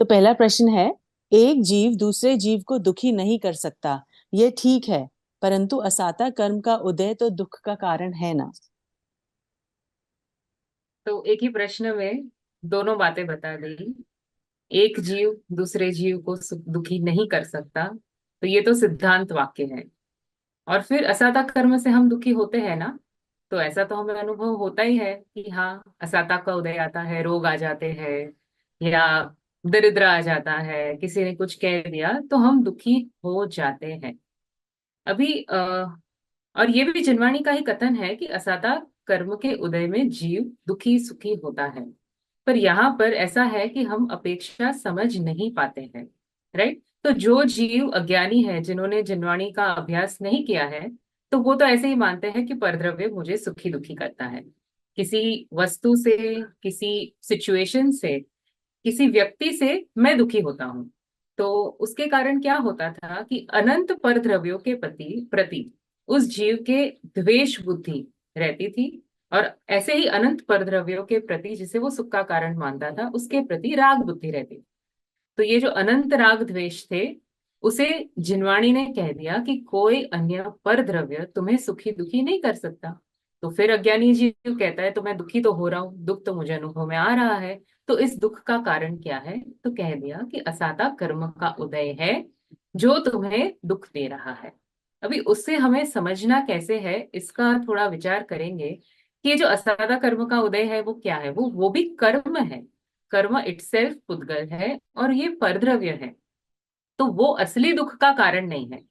तो पहला प्रश्न है, एक जीव दूसरे जीव को दुखी नहीं कर सकता, ये ठीक है, परंतु असाता कर्म का उदय तो दुख का कारण है ना। तो एक ही प्रश्न में दोनों बातें बता दी। एक जीव दूसरे जीव को दुखी नहीं कर सकता, तो ये तो सिद्धांत वाक्य है। और फिर असाता कर्म से हम दुखी होते हैं ना, तो ऐसा तो हमें अनुभव होता ही है कि हाँ, असाता का उदय आता है, रोग आ जाते हैं, या दरिद्र आ जाता है, किसी ने कुछ कह दिया तो हम दुखी हो जाते हैं। अभी और ये भी जिनवाणी का ही कथन है कि असाता कर्म के उदय में जीव दुखी सुखी होता है। पर यहाँ पर ऐसा है कि हम अपेक्षा समझ नहीं पाते हैं। राइट। तो जो जीव अज्ञानी है, जिन्होंने जिनवाणी का अभ्यास नहीं किया है, तो वो तो ऐसे ही मानते हैं कि परद्रव्य मुझे सुखी दुखी करता है। किसी वस्तु से, किसी सिचुएशन से, किसी व्यक्ति से मैं दुखी होता हूँ। तो उसके कारण क्या होता था कि अनंत परद्रव्यों के प्रति प्रति उस जीव के द्वेष बुद्धि रहती थी। और ऐसे ही अनंत परद्रव्यों के प्रति, जिसे वो सुख का कारण मानता था, उसके प्रति राग बुद्धि रहती थी। तो ये जो अनंत राग द्वेष थे, उसे जिनवाणी ने कह दिया कि कोई अन्य पर द्रव्य तुम्हें सुखी दुखी नहीं कर सकता। तो फिर अज्ञानी जीव कहता है तो मैं दुखी तो हो रहा हूँ, दुख तो मुझे अनुभव में आ रहा है, तो इस दुख का कारण क्या है? तो कह दिया कि असाता कर्म का उदय है, जो तुम्हें दुख दे रहा है। अभी उससे हमें समझना कैसे है, इसका थोड़ा विचार करेंगे कि ये जो असाता कर्म का उदय है वो क्या है। वो भी कर्म है। कर्म इटसेल्फ पुद्गल है और ये परद्रव्य है। तो वो असली दुख का कारण नहीं है।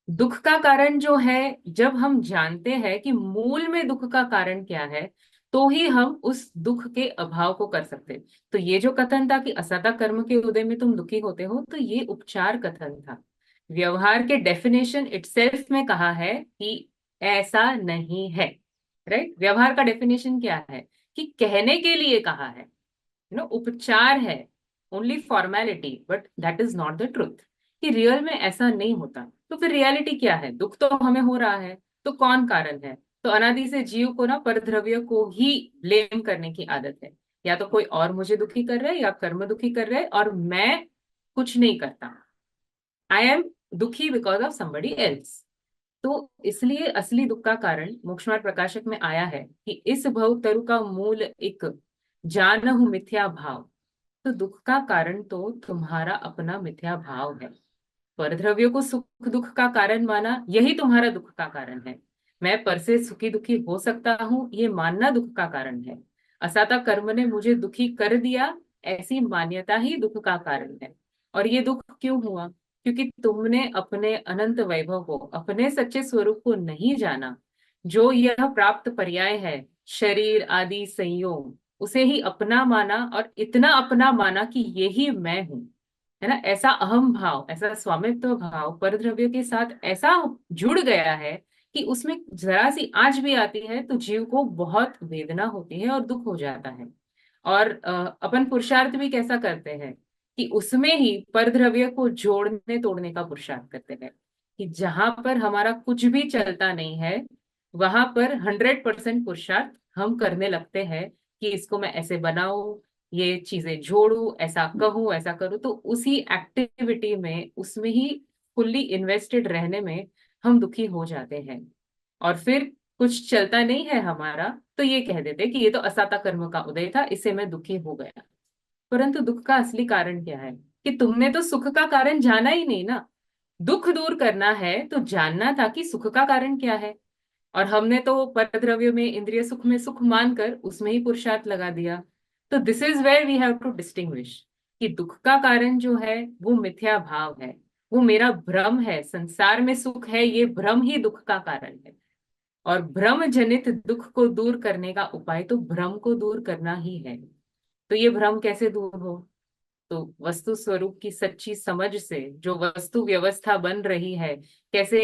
दुख का कारण जो है, जब हम जानते हैं कि मूल में दुख का कारण क्या है, तो ही हम उस दुख के अभाव को कर सकते हैं। तो ये जो कथन था कि असता कर्म के उदय में तुम दुखी होते हो, तो ये उपचार कथन था। व्यवहार के डेफिनेशन इटसेल्फ में कहा है कि ऐसा नहीं है। राइट। व्यवहार का डेफिनेशन क्या है? कि कहने के लिए कहा है, उपचार है, only formality, but that is not the truth. कि रियल में ऐसा नहीं होता। तो फिर रियलिटी क्या है? दुख तो हमें हो रहा है, तो कौन कारण है? तो अनादि से जीव को ना परद्रव्य को ही ब्लेम करने की आदत है। या तो कोई और मुझे दुखी कर रहा है, या कर्म दुखी कर रहा है, और मैं कुछ नहीं करता। आई एम दुखी बिकॉज ऑफ समबडी एल्स। तो इसलिए असली दुख का कारण मोक्षमार्ग प्रकाशक में आया है कि इस भव तरु का मूल एक जानहु मिथ्या भाव। तो दुख का कारण तो तुम्हारा अपना मिथ्या भाव है। परद्रव्यों को सुख दुख का कारण माना, यही तुम्हारा दुख का कारण है। मैं पर से सुखी दुखी हो सकता हूँ, ये मानना दुख का कारण है। असाता कर्म ने मुझे दुखी कर दिया, ऐसी मान्यता ही दुख का कारण है। और ये दुख क्यों हुआ? क्योंकि तुमने अपने अनंत वैभव को, अपने सच्चे स्वरूप को नहीं जाना। जो यह प्राप्त पर्याय है, शरीर आदि संयोग, उसे ही अपना माना, और इतना अपना माना कि यही मैं हूं। है ना? ऐसा अहम भाव, ऐसा स्वामित्व भाव परद्रव्य के साथ ऐसा जुड़ गया है कि उसमें जरा सी आंच भी आती है तो जीव को बहुत वेदना होती है और दुख हो जाता है। और अपन पुरुषार्थ भी कैसा करते हैं कि उसमें ही परद्रव्य को जोड़ने तोड़ने का पुरुषार्थ करते हैं। कि जहां पर हमारा कुछ भी चलता नहीं है, वहां पर 100% पुरुषार्थ हम करने लगते हैं कि इसको मैं ऐसे बनाऊं, ये चीजें जोड़ू, ऐसा कहूं, ऐसा करूं। तो उसी एक्टिविटी में, उसमें ही फुल्ली इन्वेस्टेड रहने में हम दुखी हो जाते हैं। और फिर कुछ चलता नहीं है हमारा, तो ये कह देते कि ये तो असाता कर्म का उदय था, इससे मैं दुखी हो गया। परंतु दुख का असली कारण क्या है? कि तुमने तो सुख का कारण जाना ही नहीं ना। दुख दूर करना है तो जानना था कि सुख का कारण क्या है। और हमने तो परद्रव्य में, इंद्रिय सुख में सुख मानकर उसमें ही पुरुषार्थ लगा दिया। तो this is where we have to distinguish कि दुख का कारण जो है वो मिथ्या भाव है। वो मेरा भ्रम है, संसार में सुख है, ये भ्रम ही दुख का कारण है। और भ्रम जनित दुख को दूर करने का उपाय तो भ्रम को दूर करना ही है। तो ये भ्रम कैसे दूर हो? तो वस्तु स्वरूप की सच्ची समझ से, जो वस्तु व्यवस्था बन रही है, कैसे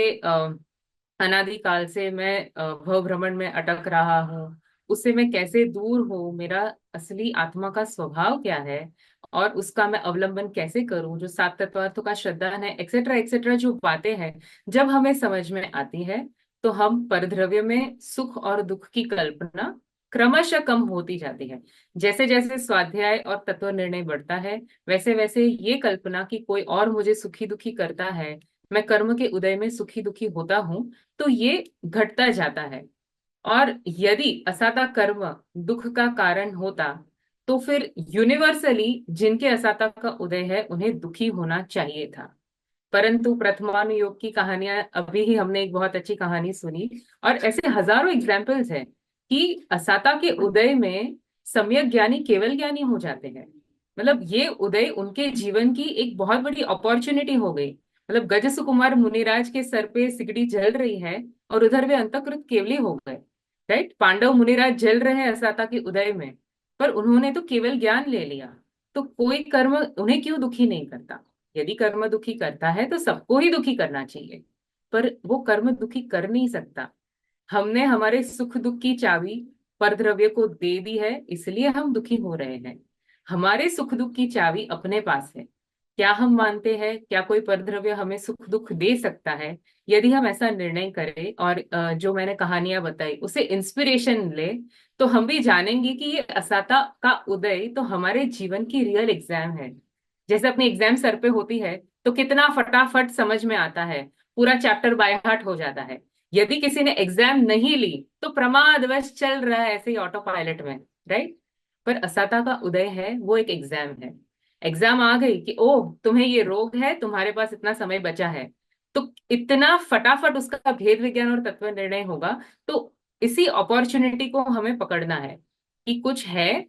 अनादिकाल से मैं भव भ्रमण में अटक रहा हूँ, उससे मैं कैसे दूर हूँ, मेरा असली आत्मा का स्वभाव क्या है, और उसका मैं अवलंबन कैसे करूं, जो सात तत्वार्थों का श्रद्धान है, एक्सेट्रा एक्सेट्रा जो बातें हैं, जब हमें समझ में आती है, तो हम परद्रव्य में सुख और दुख की कल्पना क्रमशः कम होती जाती है। जैसे जैसे स्वाध्याय और तत्व निर्णय बढ़ता है, वैसे वैसे ये कल्पना कि कोई और मुझे सुखी दुखी करता है, मैं कर्म के उदय में सुखी दुखी होता हूँ, तो ये घटता जाता है। और यदि असाता कर्म दुख का कारण होता, तो फिर यूनिवर्सली जिनके असाता का उदय है उन्हें दुखी होना चाहिए था। परंतु प्रथमानुयोग की कहानियां, अभी ही हमने एक बहुत अच्छी कहानी सुनी, और ऐसे हजारों एग्जाम्पल्स हैं कि असाता के उदय में सम्यक ज्ञानी केवल ज्ञानी हो जाते हैं। मतलब ये उदय उनके जीवन की एक बहुत बड़ी अपॉर्चुनिटी हो गई। मतलब गज सुकुमार मुनिराज के सर पे सिगड़ी जल रही है और उधर वे अंतःकृत केवली हो गए। राइट, पांडव मुनिराज जल रहे हैं असाता के उदय में, पर उन्होंने तो केवल ज्ञान ले लिया। तो कोई कर्म उन्हें क्यों दुखी नहीं करता? यदि कर्म दुखी करता है तो सबको ही दुखी करना चाहिए, पर वो कर्म दुखी कर नहीं सकता। हमने हमारे सुख दुख की चाबी परद्रव्य को दे दी है, इसलिए हम दुखी हो रहे हैं। हमारे सुख दुख की चाबी अपने पास है। क्या हम मानते हैं, क्या कोई परद्रव्य हमें सुख दुख दे सकता है? यदि हम ऐसा निर्णय करें और जो मैंने कहानियां बताई उसे इंस्पिरेशन ले, तो हम भी जानेंगे कि ये असाता का उदय तो हमारे जीवन की रियल एग्जाम है। जैसे अपनी एग्जाम सर पे होती है तो कितना फटाफट समझ में आता है, पूरा चैप्टर बाय हार्ट हो जाता है। यदि किसी ने एग्जाम नहीं ली तो प्रमादवश चल रहा है ऐसे ही ऑटो पायलट में। राइट। पर असाता का उदय है, वो एक एग्जाम है। एग्जाम आ गई कि ओह तुम्हें ये रोग है, तुम्हारे पास इतना समय बचा है, तो इतना फटाफट उसका भेद विज्ञान और तत्व निर्णय होगा। तो इसी अपॉर्चुनिटी को हमें पकड़ना है कि कुछ है,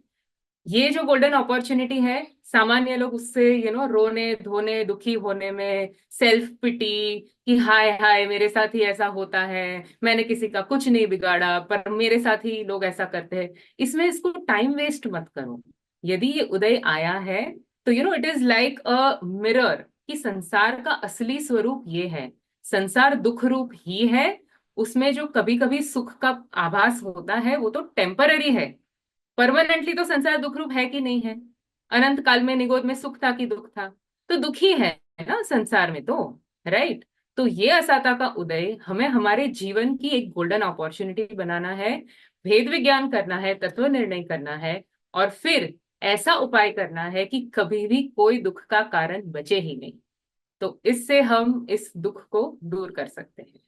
ये जो गोल्डन अपॉर्चुनिटी है। सामान्य लोग उससे रोने धोने दुखी होने में, सेल्फ पिटी कि हाय हाय मेरे साथ ही ऐसा होता है, मैंने किसी का कुछ नहीं बिगाड़ा पर मेरे साथ ही लोग ऐसा करते हैं, इसमें इसको टाइम वेस्ट मत करो। यदि ये उदय आया है तो it is like a mirror, कि संसार का असली स्वरूप ये है। संसार दुख रूप ही है। उसमें जो कभी कभी सुख का आभास होता है वो तो टेम्पररी है। परमानेंटली तो संसार दुख रूप है कि नहीं है? अनंत काल में निगोद में सुख था कि दुख था? तो दुख ही है ना संसार में तो। राइट। तो ये असाता का उदय हमें हमारे जीवन की एक गोल्डन अपॉर्चुनिटी बनाना है, भेद विज्ञान करना है, तत्व निर्णय करना है, और फिर ऐसा उपाय करना है कि कभी भी कोई दुख का कारण बचे ही नहीं। तो इससे हम इस दुख को दूर कर सकते हैं।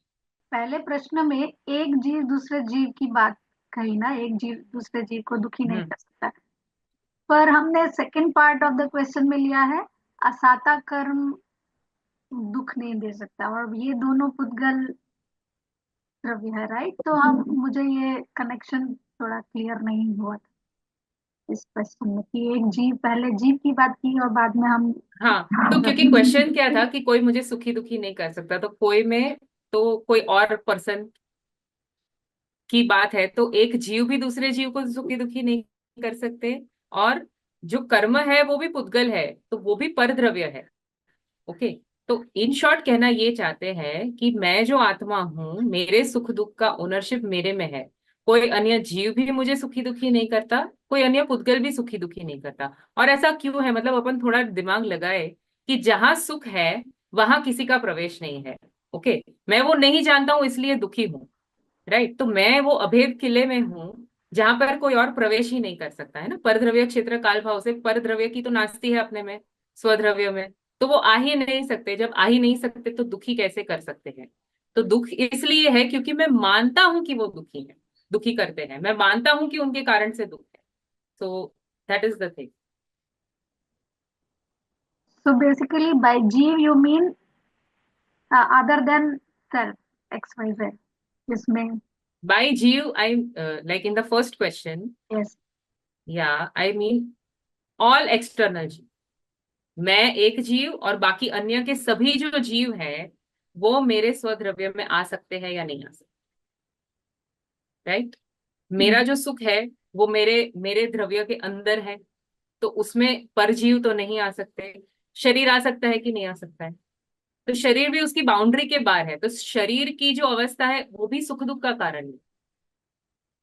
पहले प्रश्न में एक जीव दूसरे जीव की बात कही ना, एक जीव दूसरे जीव को दुखी नहीं हम्म। कर सकता। पर हमने second part of the question में लिया है असाता कर्म दुख नहीं दे सकता, और ये दोनों पुद्गल द्रव्य है, राइट? तो हम मुझे ये कनेक्शन थोड़ा क्लियर नहीं हुआ था इस क्वेश्चन में कि एक जीव, पहले जीव की बात की और बाद में हम हाँ, तो क्योंकि क्वेश्चन क्या था कि कोई मुझे सुखी दुखी नहीं कर सकता, तो कोई में तो कोई और पर्सन की बात है, तो एक जीव भी दूसरे जीव को सुखी दुखी नहीं कर सकते। और जो कर्म है वो भी पुद्गल है, तो वो भी परद्रव्य है। ओके। तो इन शॉर्ट कहना ये चाहते हैं कि मैं जो आत्मा हूं, मेरे सुख दुख का ओनरशिप मेरे में है। कोई अन्य जीव भी मुझे सुखी दुखी नहीं करता, कोई अन्य पुद्गल भी सुखी दुखी नहीं करता। और ऐसा क्यों है? मतलब अपन थोड़ा दिमाग लगाए कि जहां सुख है वहां किसी का प्रवेश नहीं है। ओके। मैं वो नहीं जानता हूं इसलिए दुखी हूं। राइट। तो मैं वो अभेद किले में हूँ जहां पर कोई और प्रवेश ही नहीं कर सकता है ना। परद्रव्य क्षेत्र काल भाव से परद्रव्य की तो नास्ती है अपने में, स्वद्रव्य में। तो वो आ ही नहीं सकते, जब आ ही नहीं सकते तो दुखी कैसे कर सकते हैं? तो दुख इसलिए है क्योंकि मैं मानता हूं कि वो दुखी है, दुखी करते हैं, मैं मानता हूं कि उनके कारण से दुख है। So that is the thing. so basically by जीव you mean other than self, xyz, जिसमें बाई जीव I like in the first question, yes। या आई मीन ऑल एक्सटर्नल। मैं एक जीव और बाकी अन्य के सभी जो जीव हैं वो मेरे स्वद्रव्य में आ सकते हैं या नहीं आ सकते? राइट। मेरा जो सुख है वो मेरे मेरे द्रव्य के अंदर है, तो उसमें परजीव तो नहीं आ सकते। शरीर आ सकता है कि नहीं आ सकता है? तो शरीर भी उसकी बाउंड्री के बाहर है, तो शरीर की जो अवस्था है वो भी सुख दुख का कारण है।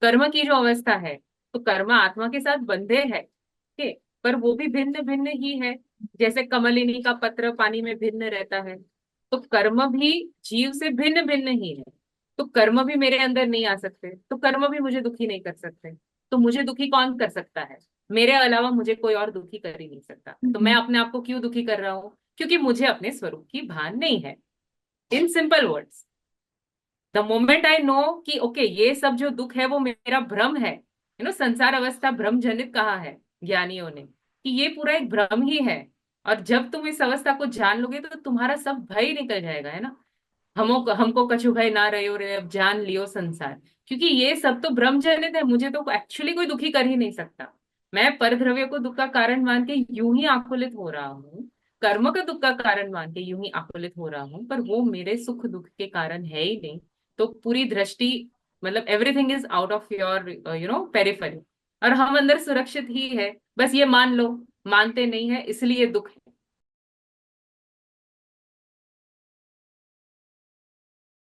कर्म की जो अवस्था है, तो कर्म आत्मा के साथ बंधे है, ठीक है, पर वो भी भिन्न भिन्न ही है। जैसे कमलिनी का पत्र पानी में भिन्न रहता है, तो कर्म भी जीव से भिन्न भिन्न ही है। तो कर्म भी मेरे अंदर नहीं आ सकते, तो कर्म भी मुझे दुखी नहीं कर सकते। तो मुझे दुखी कौन कर सकता है? मेरे अलावा मुझे कोई और दुखी कर ही नहीं सकता। तो मैं अपने आप को क्यों दुखी कर रहा हूँ? क्योंकि मुझे अपने स्वरूप की भान नहीं है। In simple words, the moment I know कि ओके ये सब जो दुख है वो मेरा भ्रम है, संसार अवस्था भ्रम जनित कहा है ज्ञानियों ने, कि ये पूरा एक भ्रम ही है। और जब तुम इस अवस्था को जान लोगे तो तुम्हारा सब भय निकल जाएगा, है ना। हमको हमको कछु भय ना रहे रे, अब जान लियो संसार। क्योंकि ये सब तो भ्रम जनित है, मुझे तो एक्चुअली कोई दुखी कर ही नहीं सकता। मैं परद्रव्य को दुख का कारण मान के यूं ही आकुलित हो रहा हूँ, कर्म का दुख का कारण मान के यूं ही आकुलित हो रहा हूँ, पर वो मेरे सुख दुख के कारण है ही नहीं। तो पूरी दृष्टि, मतलब everything is out of your periphery, और हम अंदर सुरक्षित ही है। बस ये मान लो, मानते नहीं है इसलिए दुख है।